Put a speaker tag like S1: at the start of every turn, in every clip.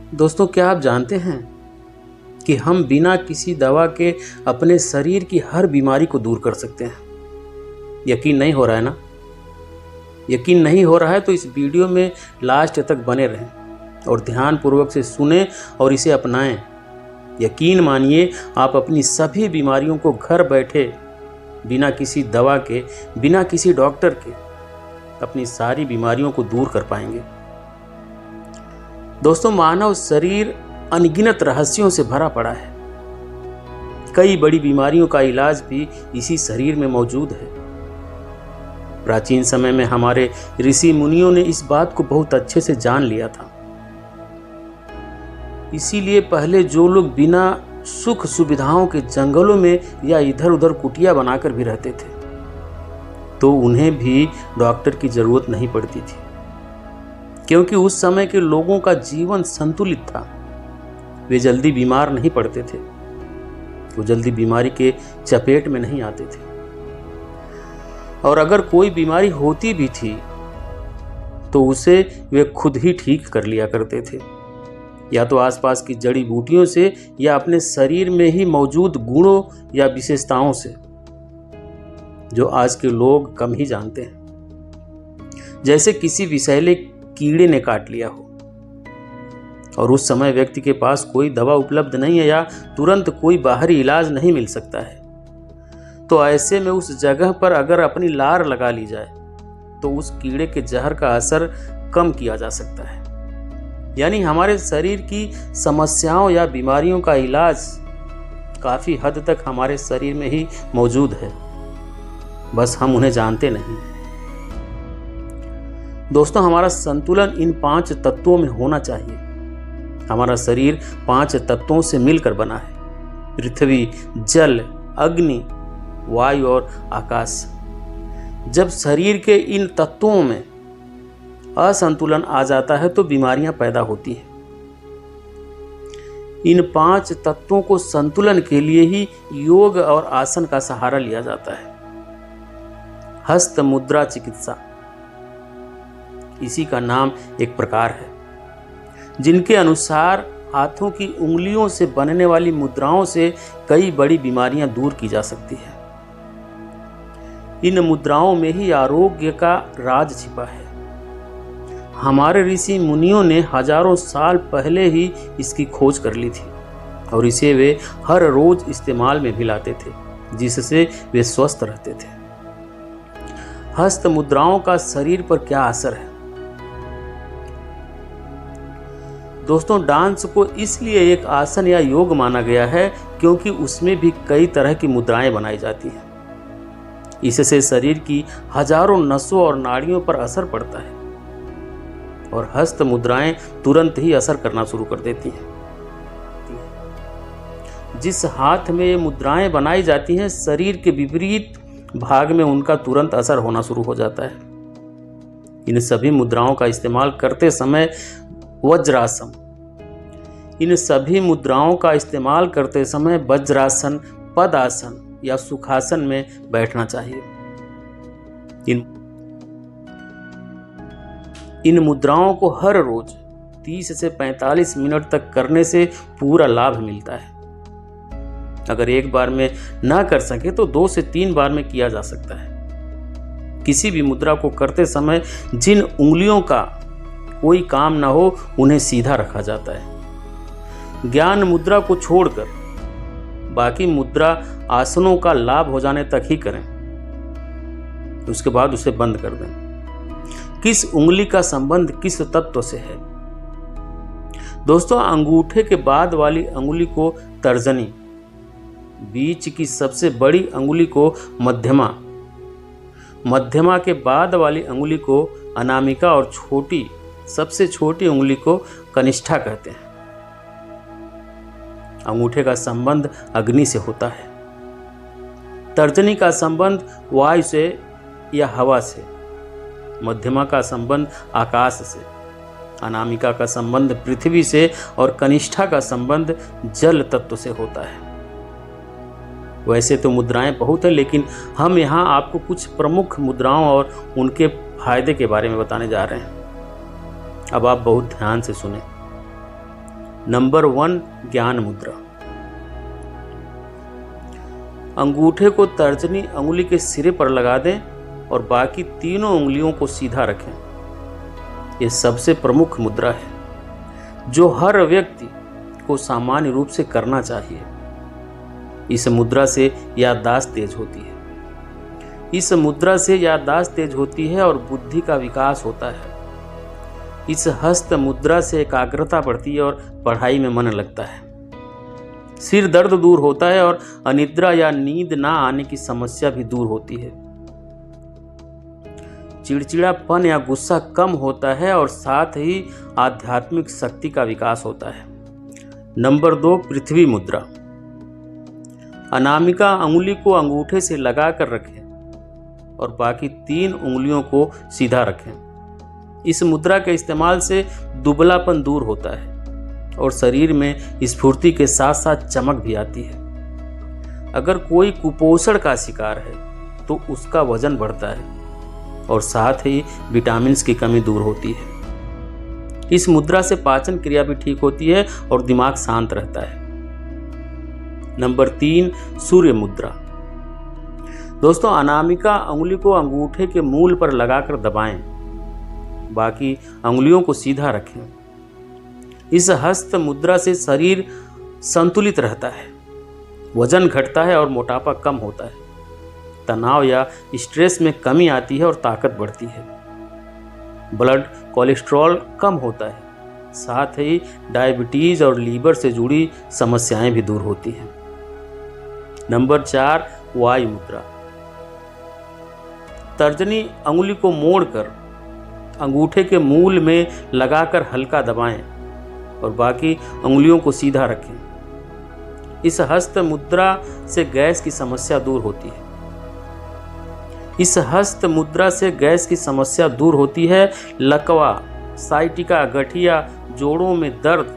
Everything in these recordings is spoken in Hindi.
S1: दोस्तों, क्या आप जानते हैं कि हम बिना किसी दवा के अपने शरीर की हर बीमारी को दूर कर सकते हैं? यकीन नहीं हो रहा है ना? यकीन नहीं हो रहा है तो इस वीडियो में लास्ट तक बने रहें और ध्यानपूर्वक से सुनें और इसे अपनाएं। यकीन मानिए, आप अपनी सभी बीमारियों को घर बैठे बिना किसी दवा के, बिना किसी डॉक्टर के अपनी सारी बीमारियों को दूर कर पाएंगे। दोस्तों, मानव शरीर अनगिनत रहस्यों से भरा पड़ा है। कई बड़ी बीमारियों का इलाज भी इसी शरीर में मौजूद है। प्राचीन समय में हमारे ऋषि मुनियों ने इस बात को बहुत अच्छे से जान लिया था। इसीलिए पहले जो लोग बिना सुख सुविधाओं के जंगलों में या इधर उधर कुटिया बनाकर भी रहते थे, तो उन्हें भी डॉक्टर की जरूरत नहीं पड़ती थी, क्योंकि उस समय के लोगों का जीवन संतुलित था। वे जल्दी बीमार नहीं पड़ते थे, वो जल्दी बीमारी के चपेट में नहीं आते थे, और अगर कोई बीमारी होती भी थी तो उसे वे खुद ही ठीक कर लिया करते थे, या तो आसपास की जड़ी बूटियों से या अपने शरीर में ही मौजूद गुणों या विशेषताओं से, जो आज के लोग कम ही जानते हैं। जैसे किसी विषैले कीड़े ने काट लिया हो और उस समय व्यक्ति के पास कोई दवा उपलब्ध नहीं है या तुरंत कोई बाहरी इलाज नहीं मिल सकता है, तो ऐसे में उस जगह पर अगर अपनी लार लगा ली जाए तो उस कीड़े के जहर का असर कम किया जा सकता है। यानी हमारे शरीर की समस्याओं या बीमारियों का इलाज काफी हद तक हमारे शरीर में ही मौजूद है, बस हम उन्हें जानते नहीं। दोस्तों, हमारा संतुलन इन 5 तत्वों में होना चाहिए। हमारा शरीर 5 तत्वों से मिलकर बना है: पृथ्वी, जल, अग्नि, वायु और आकाश। जब शरीर के इन तत्वों में असंतुलन आ जाता है तो बीमारियां पैदा होती हैं। इन 5 तत्वों को संतुलन के लिए ही योग और आसन का सहारा लिया जाता है। हस्त मुद्रा चिकित्सा, इसी का नाम एक प्रकार है, जिनके अनुसार हाथों की उंगलियों से बनने वाली मुद्राओं से कई बड़ी बीमारियां दूर की जा सकती है। इन मुद्राओं में ही आरोग्य का राज छिपा है। हमारे ऋषि मुनियों ने हजारों साल पहले ही इसकी खोज कर ली थी और इसे वे हर रोज इस्तेमाल में भी लाते थे, जिससे वे स्वस्थ रहते थे। हस्त मुद्राओं का शरीर पर क्या असर है? दोस्तों, डांस को इसलिए एक आसन या योग माना गया है क्योंकि उसमें भी कई तरह की मुद्राएं बनाई जाती हैं। इससे शरीर की हजारों नसों और नाड़ियों पर असर पड़ता है और हस्त मुद्राएं तुरंत ही असर करना शुरू कर देती हैं। जिस हाथ में ये मुद्राएं बनाई जाती हैं, शरीर के विपरीत भाग में उनका तुरंत असर होना शुरू हो जाता है। इन सभी मुद्राओं का इस्तेमाल करते समय वज्रासन, इन सभी मुद्राओं का इस्तेमाल करते समय वज्रासन, पदासन या सुखासन में बैठना चाहिए। इन मुद्राओं को हर रोज 30 से 45 मिनट तक करने से पूरा लाभ मिलता है। अगर एक बार में ना कर सके तो 2 से 3 बार में किया जा सकता है। किसी भी मुद्रा को करते समय जिन उंगलियों का कोई काम ना हो, उन्हें सीधा रखा जाता है। ज्ञान मुद्रा को छोड़कर बाकी मुद्रा आसनों का लाभ हो जाने तक ही करें, उसके बाद उसे बंद कर दें। किस उंगली का संबंध किस तत्व से है? दोस्तों, अंगूठे के बाद वाली अंगुली को तर्जनी, बीच की सबसे बड़ी अंगुली को मध्यमा, मध्यमा के बाद वाली अंगुली को अनामिका और सबसे छोटी उंगली को कनिष्ठा कहते हैं। अंगूठे का संबंध अग्नि से होता है। तर्जनी का संबंध वायु से या हवा से, मध्यमा का संबंध आकाश से, अनामिका का संबंध पृथ्वी से और कनिष्ठा का संबंध जल तत्व से होता है। वैसे तो मुद्राएं बहुत है, लेकिन हम यहाँ आपको कुछ प्रमुख मुद्राओं और उनके फायदे के बारे में बताने जा रहे हैं। अब आप बहुत ध्यान से सुने। नंबर 1 ज्ञान मुद्रा। अंगूठे को तर्जनी अंगुली के सिरे पर लगा दें और बाकी तीनों उंगलियों को सीधा रखें। यह सबसे प्रमुख मुद्रा है जो हर व्यक्ति को सामान्य रूप से करना चाहिए। इस मुद्रा से याददाश्त तेज होती है। इस मुद्रा से याददाश्त तेज होती है और बुद्धि का विकास होता है। इस हस्त मुद्रा से एकाग्रता बढ़ती है और पढ़ाई में मन लगता है। सिर दर्द दूर होता है और अनिद्रा या नींद ना आने की समस्या भी दूर होती है। चिड़चिड़ापन या गुस्सा कम होता है और साथ ही आध्यात्मिक शक्ति का विकास होता है। नंबर 2 पृथ्वी मुद्रा। अनामिका अंगुली को अंगूठे से लगा कर रखें और बाकी 3 उंगलियों को सीधा रखें। इस मुद्रा के इस्तेमाल से दुबलापन दूर होता है और शरीर में स्फूर्ति के साथ साथ चमक भी आती है। अगर कोई कुपोषण का शिकार है तो उसका वजन बढ़ता है और साथ ही विटामिन की कमी दूर होती है। इस मुद्रा से पाचन क्रिया भी ठीक होती है और दिमाग शांत रहता है। नंबर 3 सूर्य मुद्रा। दोस्तों, अनामिका अंगुली को अंगूठे के मूल पर लगाकर दबाएं, बाकी अंगुलियों को सीधा रखें। इस हस्त मुद्रा से शरीर संतुलित रहता है, वजन घटता है और मोटापा कम होता है। तनाव या स्ट्रेस में कमी आती है और ताकत बढ़ती है। ब्लड कोलेस्ट्रॉल कम होता है, साथ ही डायबिटीज और लीवर से जुड़ी समस्याएं भी दूर होती हैं। नंबर 4 वायु मुद्रा। तर्जनी अंगुली को मोड़कर अंगूठे के मूल में लगाकर हल्का दबाएं और बाकी अंगुलियों को सीधा रखें। इस हस्त मुद्रा से गैस की समस्या दूर होती है। इस हस्त मुद्रा से गैस की समस्या दूर होती है। लकवा, साइटिका, गठिया, जोड़ों में दर्द,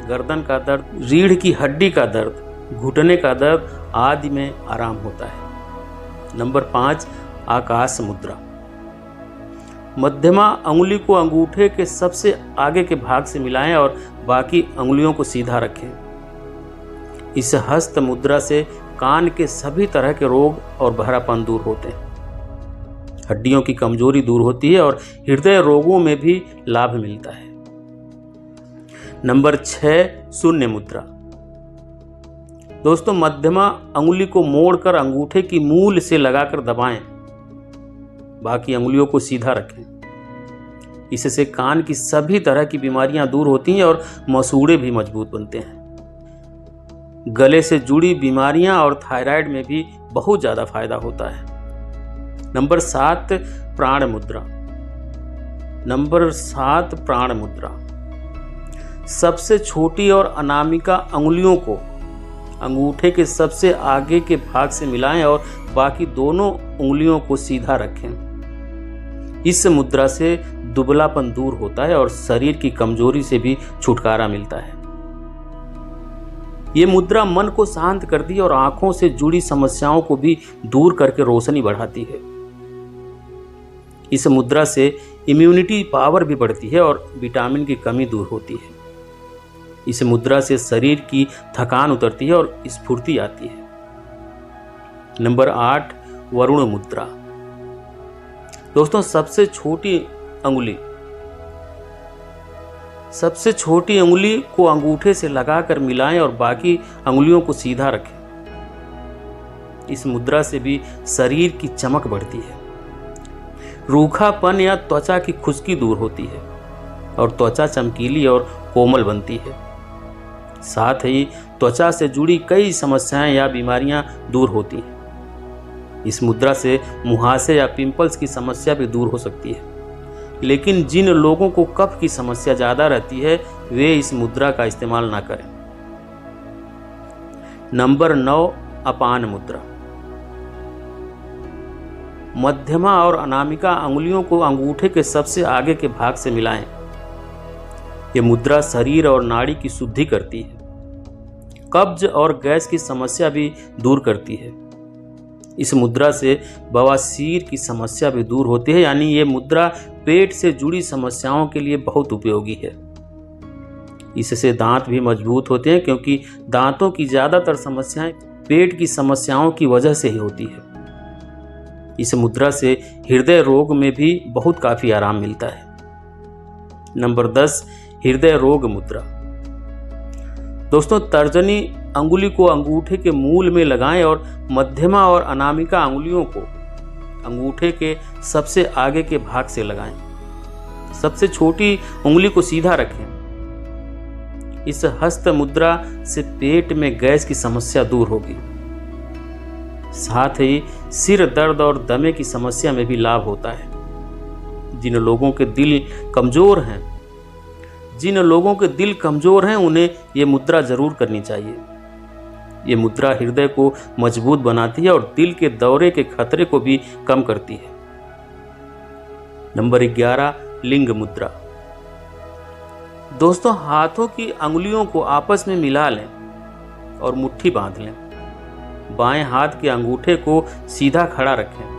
S1: गर्दन का दर्द, रीढ़ की हड्डी का दर्द, घुटने का दर्द आदि में आराम होता है। नंबर 5 आकाश मुद्रा। मध्यमा अंगुली को अंगूठे के सबसे आगे के भाग से मिलाएं और बाकी अंगुलियों को सीधा रखें। इस हस्त मुद्रा से कान के सभी तरह के रोग और बहरापन दूर होते हैं। हड्डियों की कमजोरी दूर होती है और हृदय रोगों में भी लाभ मिलता है। नंबर 6 शून्य मुद्रा। दोस्तों, मध्यमा अंगुली को मोड़कर अंगूठे की मूल से लगाकर दबाएं, बाकी अंगुलियों को सीधा रखें। इससे कान की सभी तरह की बीमारियां दूर होती हैं और मसूड़े भी मजबूत बनते हैं। गले से जुड़ी बीमारियां और थायराइड में भी बहुत ज़्यादा फायदा होता है। नंबर 7 प्राण मुद्रा। नंबर 7 प्राण मुद्रा। सबसे छोटी और अनामिका अंगुलियों को अंगूठे के सबसे आगे के भाग से मिलाएं और बाकी दोनों उंगलियों को सीधा रखें। इस मुद्रा से दुबलापन दूर होता है और शरीर की कमजोरी से भी छुटकारा मिलता है। ये मुद्रा मन को शांत करती है और आंखों से जुड़ी समस्याओं को भी दूर करके रोशनी बढ़ाती है। इस मुद्रा से इम्यूनिटी पावर भी बढ़ती है और विटामिन की कमी दूर होती है। इस मुद्रा से शरीर की थकान उतरती है और स्फूर्ति आती है। नंबर 8 वरुण मुद्रा। दोस्तों, सबसे छोटी अंगुली को अंगूठे से लगाकर मिलाएं और बाकी अंगुलियों को सीधा रखें। इस मुद्रा से भी शरीर की चमक बढ़ती है। रूखापन या त्वचा की खुश्की दूर होती है और त्वचा चमकीली और कोमल बनती है। साथ ही त्वचा से जुड़ी कई समस्याएं या बीमारियां दूर होती हैं। इस मुद्रा से मुहासे या पिंपल्स की समस्या भी दूर हो सकती है। लेकिन जिन लोगों को कफ की समस्या ज़्यादा रहती है वे इस मुद्रा का इस्तेमाल ना करें। नंबर 9 अपान मुद्रा। मध्यमा और अनामिका अंगुलियों को अंगूठे के सबसे आगे के भाग से मिलाएं। यह मुद्रा शरीर और नाड़ी की शुद्धि करती है। कब्ज और गैस की समस्या भी दूर करती है। इस मुद्रा से बवासीर की समस्या भी दूर होती है। यानी ये मुद्रा पेट से जुड़ी समस्याओं के लिए बहुत उपयोगी है। इससे दांत भी मजबूत होते हैं, क्योंकि दांतों की ज़्यादातर समस्याएं पेट की समस्याओं की वजह से ही होती है। इस मुद्रा से हृदय रोग में भी बहुत काफ़ी आराम मिलता है। नंबर 10, हृदय रोग मुद्रा। दोस्तों, तर्जनी अंगुली को अंगूठे के मूल में लगाएं और मध्यमा और अनामिका अंगुलियों को अंगूठे के सबसे आगे के भाग से लगाएं। सबसे छोटी उंगली को सीधा रखें। इस हस्त मुद्रा से पेट में गैस की समस्या दूर होगी। साथ ही सिर दर्द और दमे की समस्या में भी लाभ होता है। जिन लोगों के दिल कमजोर हैं उन्हें ये मुद्रा जरूर करनी चाहिए। ये मुद्रा हृदय को मजबूत बनाती है और दिल के दौरे के खतरे को भी कम करती है। नंबर 11, लिंग मुद्रा। दोस्तों, हाथों की अंगुलियों को आपस में मिला लें और मुट्ठी बांध लें। बाएं हाथ के अंगूठे को सीधा खड़ा रखें।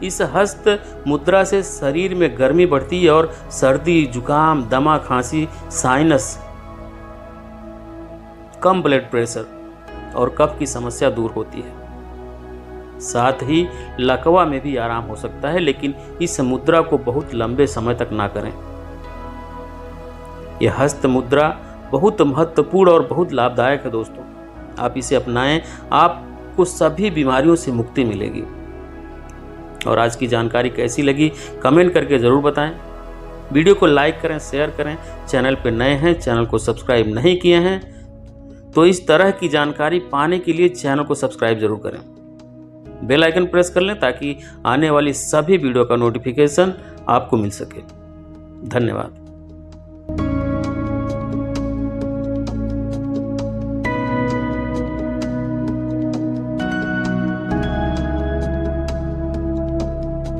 S1: इस हस्त मुद्रा से शरीर में गर्मी बढ़ती है और सर्दी, जुकाम, दमा, खांसी, साइनस, कम ब्लड प्रेशर और कफ की समस्या दूर होती है। साथ ही लकवा में भी आराम हो सकता है, लेकिन इस मुद्रा को बहुत लंबे समय तक ना करें। यह हस्त मुद्रा बहुत महत्वपूर्ण और बहुत लाभदायक है। दोस्तों, आप इसे अपनाएं, आपको सभी बीमारियों से मुक्ति मिलेगी। और आज की जानकारी कैसी लगी कमेंट करके ज़रूर बताएं। वीडियो को लाइक करें, शेयर करें। चैनल पर नए हैं, चैनल को सब्सक्राइब नहीं किए हैं तो इस तरह की जानकारी पाने के लिए चैनल को सब्सक्राइब जरूर करें। बेल आइकन प्रेस कर लें ताकि आने वाली सभी वीडियो का नोटिफिकेशन आपको मिल सके। धन्यवाद।